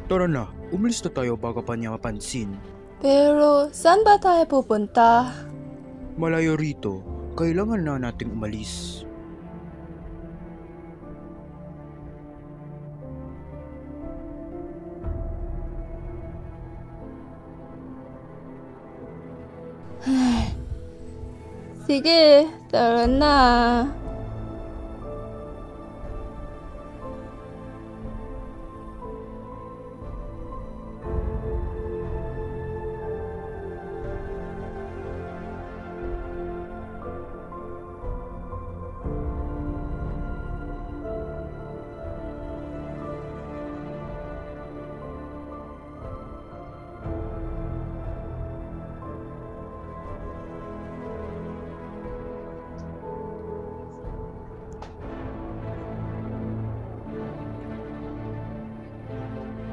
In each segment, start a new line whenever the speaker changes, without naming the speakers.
Tara na, umalis na tayo bago pa niya mapansin.
Pero saan ba tayo pupunta?
Malayo rito, kailangan na nating umalis.
Sige, tara na.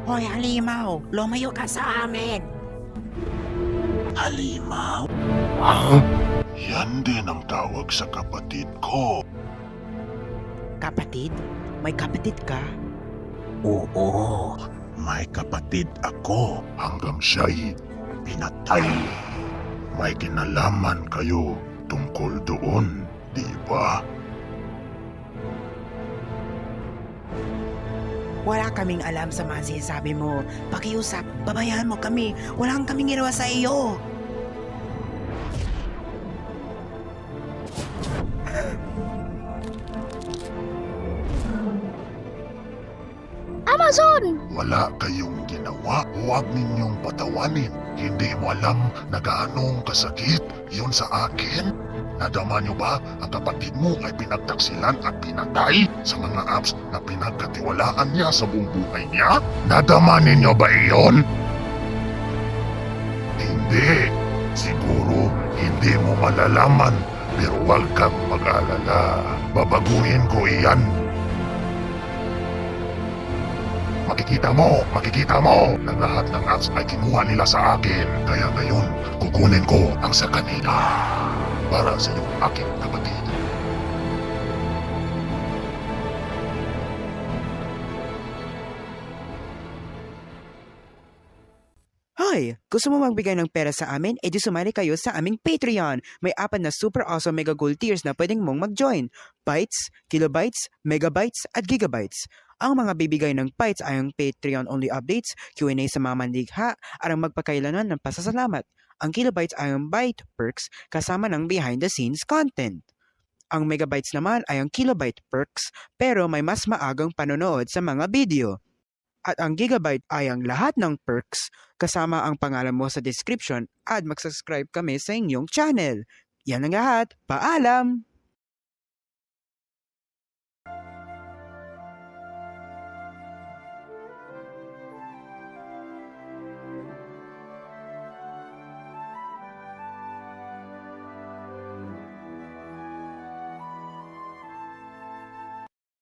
Hoy, Halimaw! Lumayo ka sa amin!
Halimaw? Yan din ang tawag sa kapatid ko.
Kapatid? May kapatid ka?
Oo, may kapatid ako hanggang siya'y pinatay. May kinalaman kayo tungkol doon, di ba?
Wala kaming alam sa mga sinasabi mo. Pakiusap, babayaan mo kami. Wala kaming ginawa sa iyo.
Amazon!
Wala kayong ginawa, huwag ninyong patawanin. Hindi mo alam na gaanong kasakit yun sa akin? Nadama niyo ba ang kapatid mo ay pinagtaksilan at pinatay sa mga apps na pinagkatiwalaan niya sa buong buhay niya? Nadama ninyo ba iyon? Hindi. Siguro hindi mo malalaman, pero huwag kang mag-alala. Babaguhin ko iyan. Makikita mo na lahat ng apps ay kinuha nila sa akin. Kaya ngayon, kukunin ko ang sa kanila. Para sa iyong aking kapatid.
Hoy! Gusto mo magbigay ng pera sa amin? E di sumali kayo sa aming Patreon. May 4 na super awesome mega gold tiers na pwedeng mong mag-join. Bytes, kilobytes, megabytes, at gigabytes. Ang mga bibigay ng bytes ay ang Patreon-only updates, Q&A sa mga manlikha, at ang magpakailanan ng pasasalamat. Ang kilobytes ay ang byte perks kasama ng behind-the-scenes content. Ang megabytes naman ay ang kilobyte perks pero may mas maagang panonood sa mga video. At ang gigabyte ay ang lahat ng perks kasama ang pangalan mo sa description at mag-subscribe kami sa inyong channel. Yan ang lahat. Paalam!